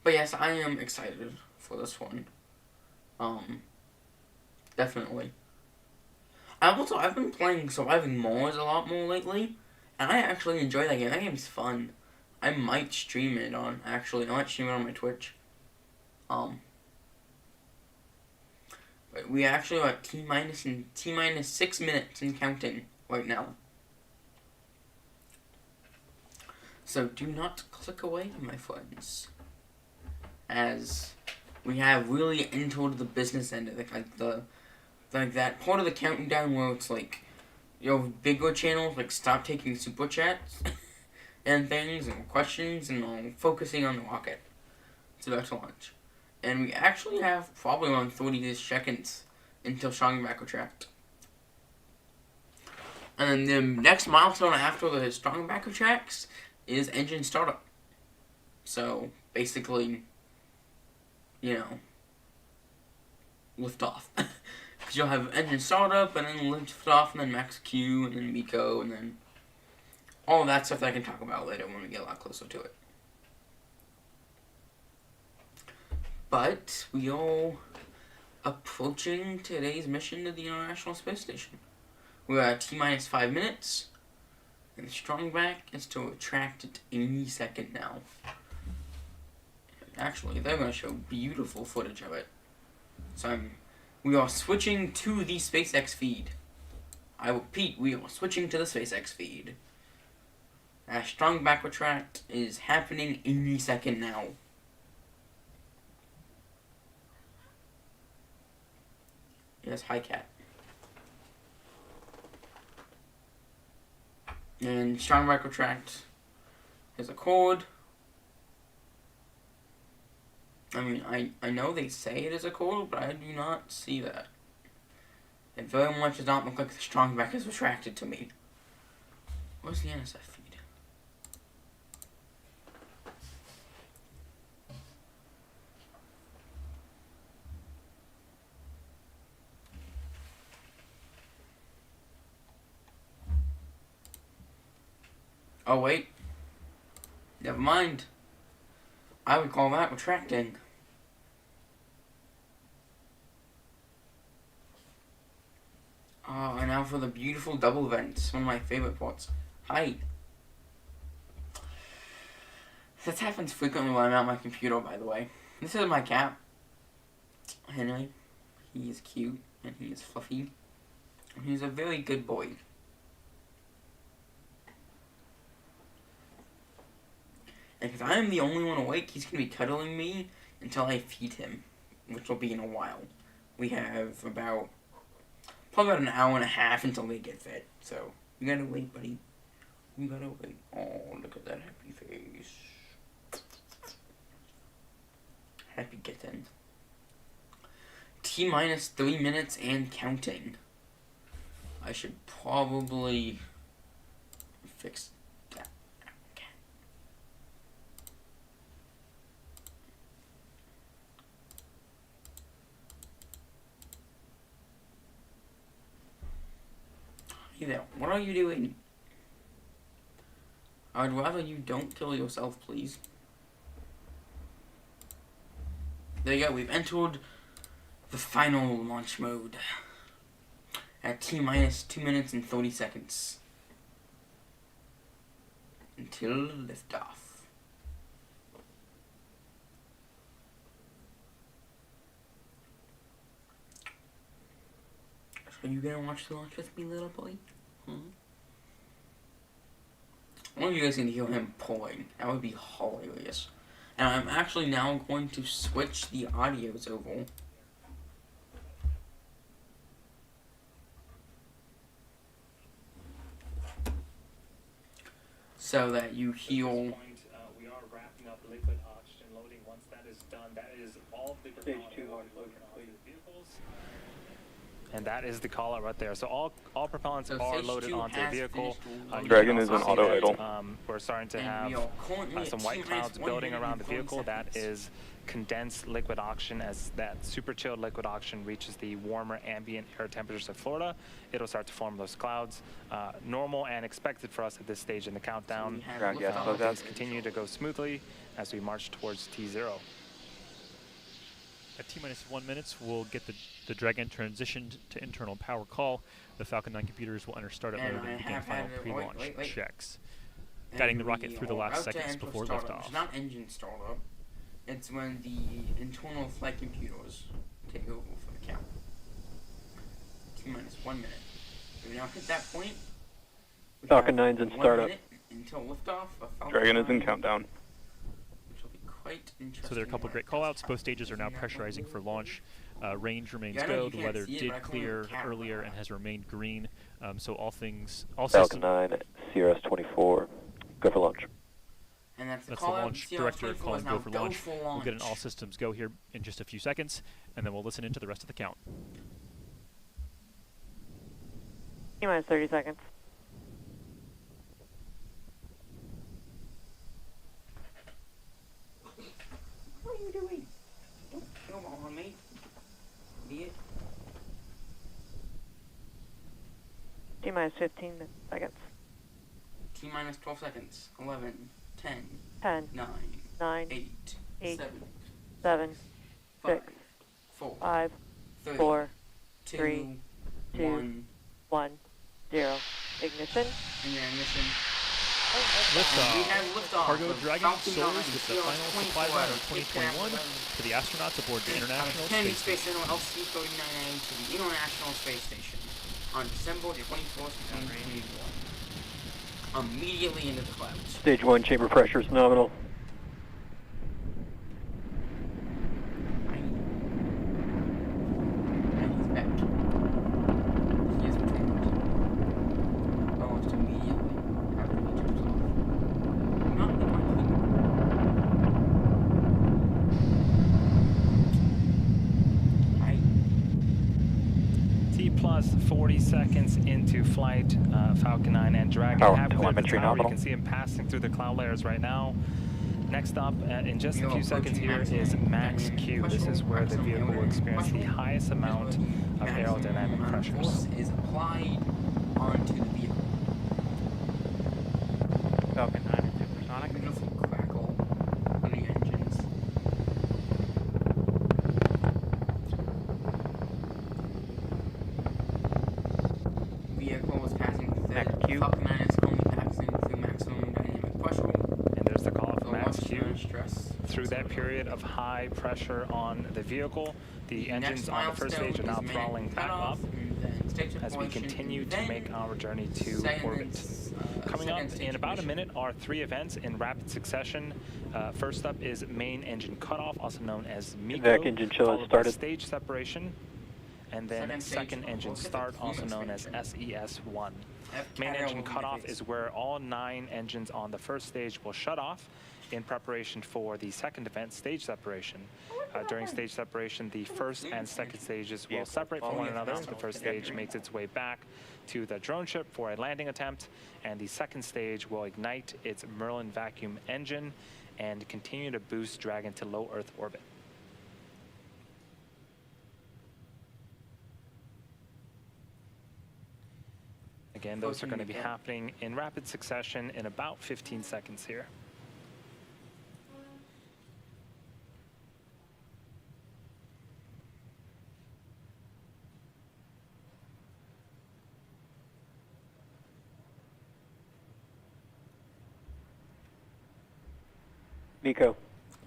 But yes, I am excited for this one. Definitely. I've been playing Surviving Mars a lot more lately, and I actually enjoy that game. That game's fun. I might stream it on my Twitch. But we actually are at T-minus 6 minutes and counting right now. So do not click away, my friends. As we have really entered the business end of it, like that part of the countdown where it's like your bigger channels like stop taking super chats and things and questions and focusing on the rocket. It's about to launch. And we actually have probably around 30 seconds until strong back retract. And then the next milestone after the strong back retracts is engine startup. So basically, lift off. Because you'll have engine startup, and then lift off, and then max Q, and then MECO, and then all of that stuff that I can talk about later when we get a lot closer to it. But we are approaching today's mission to the International Space Station. We're at T-minus 5 minutes, and the strong back is to retract at any second now. Actually, they're going to show beautiful footage of it. So we are switching to the SpaceX feed. I repeat, we are switching to the SpaceX feed. A strong back retract is happening any second now. Yes, hi cat. And strong back retract is a chord. I mean, I know they say it is a chord, but I do not see that. It very much does not look like the strong back is retracted to me. Where's the NSF feed? Oh wait. Never mind. I would call that retracting. And now for the beautiful double vents, one of my favorite parts. Hi. This happens frequently when I'm at my computer, by the way. This is my cat, Henry. He is cute, and he is fluffy. And he's a very good boy. And if I am the only one awake, he's going to be cuddling me until I feed him, which will be in a while. We have probably about an hour and a half until they get fed. So, you gotta wait, buddy. You gotta wait. Oh, look at that happy face. Happy kitten. T-minus 3 minutes and counting. I should probably fix that. Okay. Hey there, what are you doing? I'd rather you don't kill yourself, please. There you go, we've entered the final launch mode at T-minus 2 minutes and 30 seconds until liftoff. So you gonna watch the launch with me, little boy? One of you guys can hear him pulling. That would be hilarious. And I'm actually now going to switch the audios over. So that you hear. We are wrapping up liquid oxygen loading. Once that is done, that is all the Stage 2 launch loaded, please. vehicles. And that is the call out right there. So all propellants So are stage loaded 2 onto the has vehicle. finished You Dragon can is also on see auto that, idle. we're starting to And have we are currently at some white T-minus clouds 1 building minute around the and 20 vehicle. That seconds. is condensed liquid oxygen. As that super chilled liquid oxygen reaches the warmer ambient air temperatures of Florida, it'll start to form those clouds. Normal and expected for us at this stage in the countdown. Drag gas plug Things out. continue to go smoothly as we march towards T0. At T-minus 1 minute, we'll get the Dragon transitioned to internal power call. The Falcon 9 computers will enter startup And mode I and begin have final had pre-launch wait. checks. And Guiding the rocket we through the are last about to seconds enter before startup. liftoff. It's not engine startup. It's when the internal flight computers take over for the count. T-minus 1 minute. We now hit that point. We Falcon have 9's in 1 startup. minute until liftoff of Falcon Dragon is in 9, countdown. which will be quite interesting. So there are a couple when great it does callouts. Both happen. stages are now pressurizing for launch. Range remains Yeah, I know go. you The can't weather see it, did but I call it clear a cat earlier roll. and has remained green. So all systems. Falcon 9, CRS-24, go for launch. And that's the That's the call out. launch CRS-24 director is calling now go for launch. We'll launch. get an all systems go here in just a few seconds, and then we'll listen into the rest of the count. T-minus 30 seconds. What are you doing? Don't kill on me. Idiot. T-minus 15 seconds. T-minus 12 seconds. 11, 10, 10, 9, 9, 8, 8, 7, 7, 5, 6, 4, 5, 3, 4, 2, 3, 2, 1, 1, 0. Ignition. and your ignition. We Liftoff. have liftoff. Cargo of Dragon Falcon soars 9 with the final supply run of 2021 to the astronauts aboard the International Kennedy Space Space Station. Center LC-39A to the International Space Station on December 24th, 2021. immediately into the clouds. Stage 1 chamber pressure is nominal. And he's back. He is returned. Almost immediately after he jumps off. Not in my T plus 40 seconds into flight. Falcon 9 and Dragon Power have cleared the telemetry tower. You nominal. can see him passing through the cloud layers right now. Next up, in just a few seconds here, is Max Q. This is where the vehicle will experience the highest amount of aerodynamic pressures. Force is applied onto the vehicle. Falcon 9 and supersonic. Beautiful crackle on the engines. Vehicle is passing Max Q. Falcon 9 is only passing through maximum dynamic pressure. And there's the call for So Max once Q. you're in stress, Through that period of high pressure on the vehicle, the engines next on the first stage are now milestone is throttling back cutoff, up and then stage as we separation, continue and to then make our journey to second, orbit. Coming up second stage in about a ignition. minute are 3 events in rapid succession. First up is main engine cutoff, also known as MECO, Vac engine chill has followed by started. stage separation, and then second engine start, also known as SES-1. Main engine cutoff is where all 9 engines on the first stage will shut off in preparation for the second event, stage separation. During stage separation, the first and second stages will separate from one another. The first stage makes its way back to the drone ship for a landing attempt, and the second stage will ignite its Merlin vacuum engine and continue to boost Dragon to low Earth orbit. Again, those are going to be happening in rapid succession in about 15 seconds here. MECO.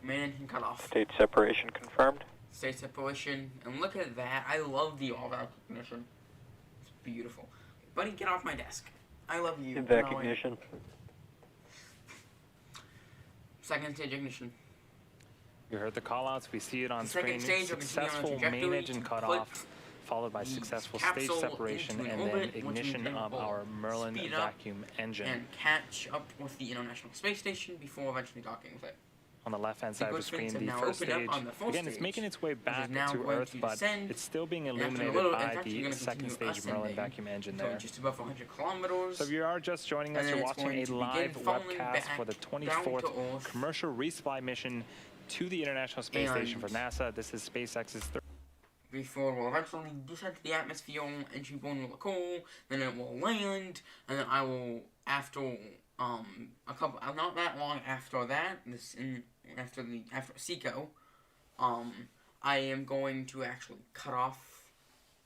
Main engine cutoff. Stage separation confirmed. Stage separation, and look at that. I love the all-round ignition. It's beautiful. Buddy, get off my desk. I love you. Vac No, ignition. Second stage ignition. You heard the callouts. We see it on The second screen. stage will continue on Successful main trajectory engine to cutoff, followed by the successful stage capsule separation into an and then orbit, which ignition then of will our Merlin speed up vacuum engine. and catch up with the International Space Station before eventually docking with it. On the left-hand side of the good screen, things have the now first opened up stage, on the full again, it's stage, making its way which is back now to going Earth, to but descend, it's still being and after a illuminated little- by it's actually the gonna second continue stage Merlin ascending vacuum engine until there. just above 100 kilometers. So if you are just joining us, And you're then it's watching going a to live begin falling webcast for the back 24th down to Earth. Commercial Resupply Mission to the International Space Station for And- NASA. This is SpaceX's third. Before it will eventually descend to the atmosphere, entry point will occur, then it will land, and then I will, after a couple, not that long after that, after SECO, I am going to actually cut off.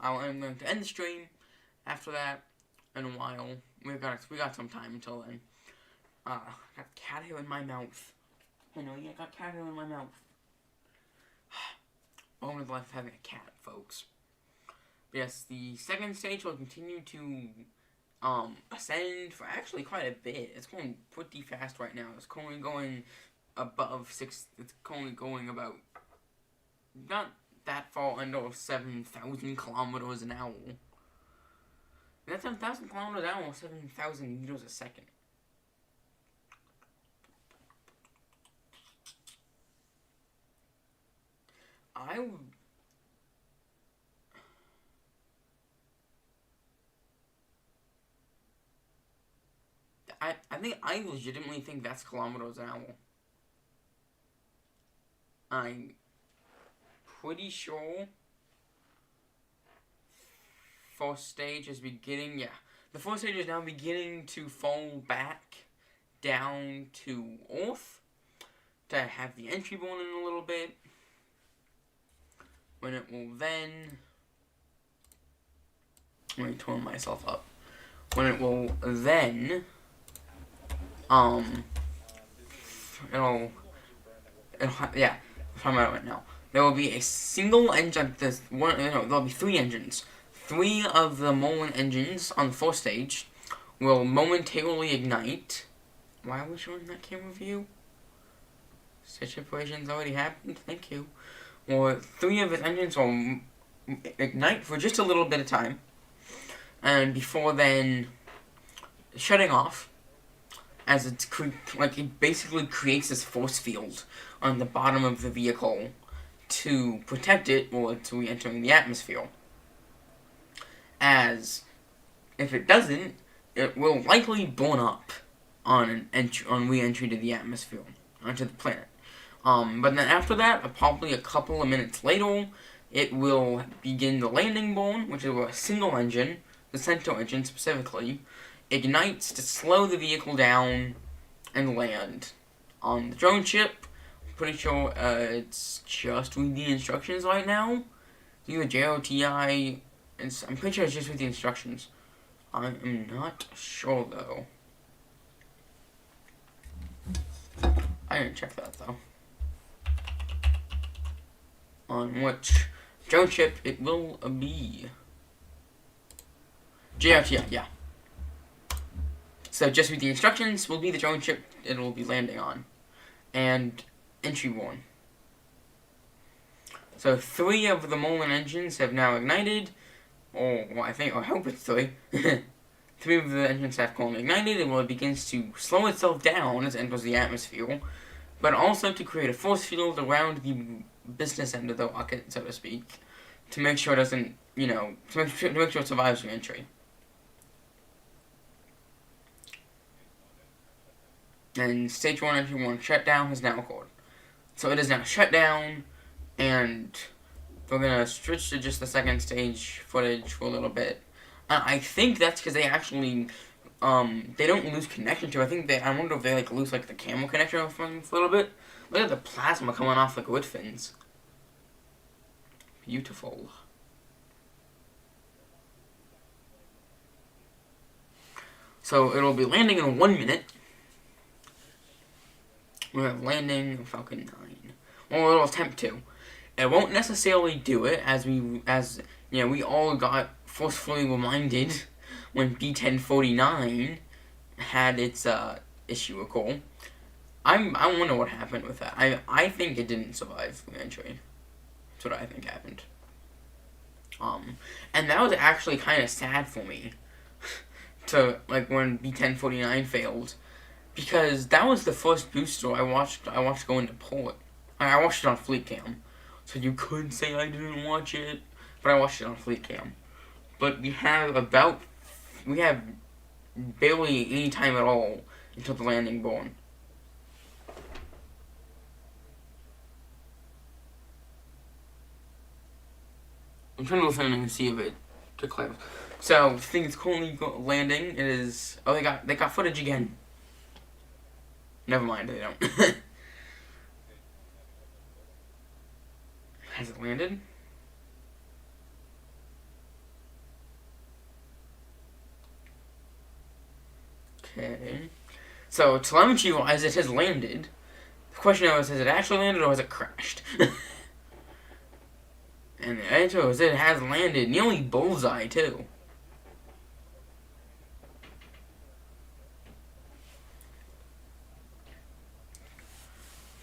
I'm going to end the stream after that in a while. We got some time until then. Got cat hair in my mouth. I know, yeah, got cat hair in my mouth. Welcome to the life of having a cat, folks. But yes, the second stage will continue to ascend for actually quite a bit. It's going pretty fast right now. It's currently going above 6. It's currently going about not that far under 7,000 kilometers an hour. That's 7,000 kilometers an hour, 7,000 meters a second. I legitimately think that's kilometers an hour. I'm pretty sure first stage is beginning, yeah. The first stage is now beginning to fall back down to Earth to have the entry born in a little bit. When it will then... Let me turn myself up. When it will then... yeah, I'm talking about it right now. There will be a single engine, there'll be 3 engines. 3 of the Merlin engines on the first stage will momentarily ignite. Why are we showing that camera view? Such operations already happened. Thank you. Well, 3 of its engines will ignite for just a little bit of time, and before then shutting off, as it basically creates this force field on the bottom of the vehicle to protect it while it's re-entering the atmosphere. As if it doesn't, it will likely burn up on re-entry to the atmosphere, onto the planet. But then after that, probably a couple of minutes later, it will begin the landing burn, which is where a single engine, the center engine specifically, ignites to slow the vehicle down and land on the drone ship. Pretty sure it's just with the instructions right now. Either JOTI, I'm pretty sure it's just with the instructions. I am not sure though. I didn't check that though. On which drone ship it will be. JOTI, yeah. So just with the instructions will be the drone ship it will be landing on. And entry one. So 3 of the Molten engines have now ignited. Or, well, I hope it's 3. 3 of the engines have currently ignited, and it begins to slow itself down as it enters the atmosphere, but also to create a force field around the business end of the rocket, so to speak, to make sure it doesn't, to make sure it survives re-entry. And stage 1 entry 1 shutdown has now occurred. So it is now shut down, and we're gonna switch to just the second stage footage for a little bit. I think that's because they actually, they don't lose connection to. I wonder if they lose the camera connection for a little bit. Look at the plasma coming off the wood fins. Beautiful. So it'll be landing in 1 minute. We're landing Falcon 9. Well, it'll attempt to. It won't necessarily do it, as we all got forcefully reminded when B-1049 had its issue occur. I wonder what happened with that. I think it didn't survive re-entry. That's what I think happened. And that was actually kind of sad for me, to when B-1049 failed, because that was the first booster I watched go into port. I watched it on Fleet Cam, so you could say I didn't watch it, but I watched it on Fleet Cam. But we have barely any time at all until the landing burn. I'm trying to listen and see if it declares. So the thing is currently landing. It is. Oh, they got footage again. Never mind, they don't. Has it landed? Okay. So telemetry-wise, it has landed. The question is, has it actually landed or has it crashed? And the answer is it has landed. Nearly bullseye, too.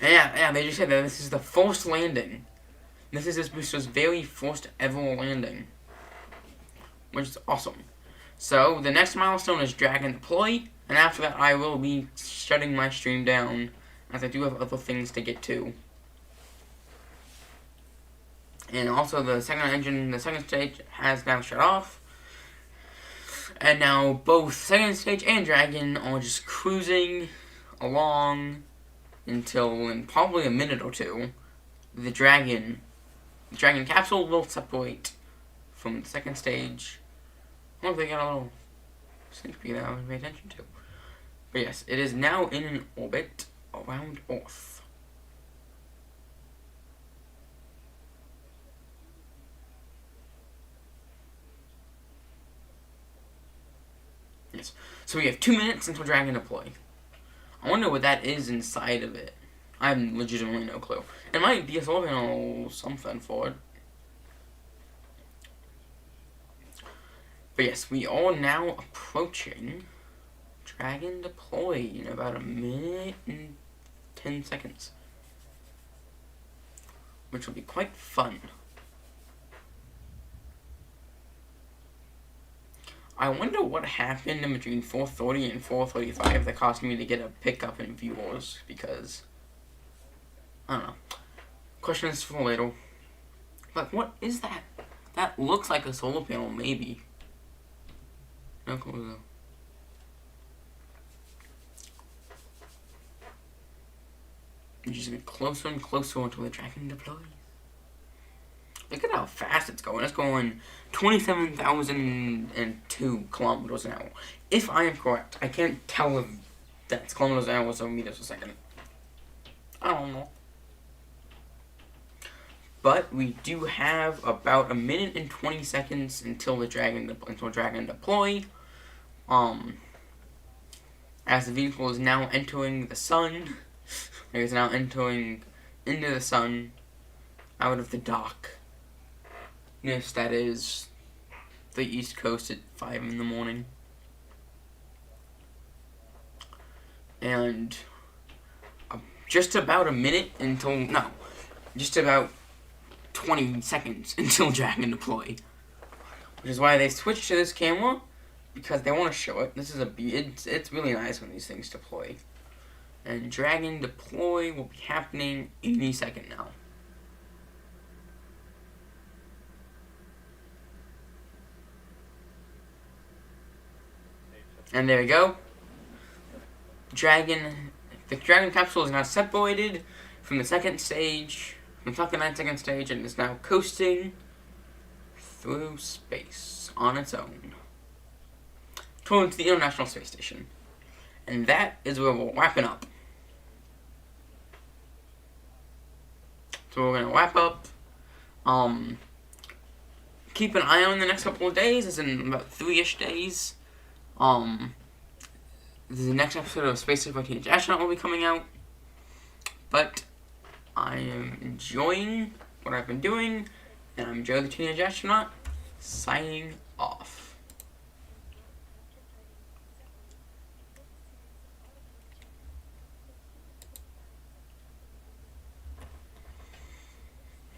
Yeah, they just said that this is the first landing. This is this booster's very first ever landing, which is awesome. So the next milestone is drag and deploy, and after that I will be shutting my stream down, as I do have other things to get to. And also the second stage has now shut off, and now both second stage and Dragon are just cruising along until in probably a minute or two, the Dragon capsule will separate from the second stage. I don't know if they got a little sneak peek that I was paying attention to. But yes, it is now in an orbit around Earth. Yes. So we have 2 minutes until Dragon deploy. I wonder what that is inside of it. I have legitimately no clue. It might be a solar panel or something for it. But yes, we are now approaching Dragon deploy in about a minute and 10 seconds. Which will be quite fun. I wonder what happened in between 4:30 and 4:35 that caused me to get a pickup in viewers, because I don't know. Question is for later. Like, what is that? That looks like a solar panel, maybe. No clue though. You just get closer and closer until the Dragon deploys. Look at how fast it's going. It's going 27,002 kilometers an hour. If I am correct, I can't tell if that's kilometers an hour or meters a second. I don't know. But we do have about a minute and 20 seconds until the Dragon deploy. As the vehicle is now entering the sun, it is now entering into the sun out of the dock. Yes, that is the East Coast at 5 in the morning. And just about a minute until, no, just about 20 seconds until Dragon deploy. Which is why they switched to this camera, because they want to show it. This is it's really nice when these things deploy. And Dragon deploy will be happening any second now. And there we go. The Dragon capsule is now separated from the second stage, from Falcon 9 second stage, and is now coasting through space on its own towards the International Space Station. And that is where we're wrapping up. So we're gonna wrap up. Keep an eye on the next couple of days, as in about 3-ish days. The next episode of SpaceX Teenage Astronaut will be coming out. But I am enjoying what I've been doing, and I'm Joe the Teenage Astronaut, signing off.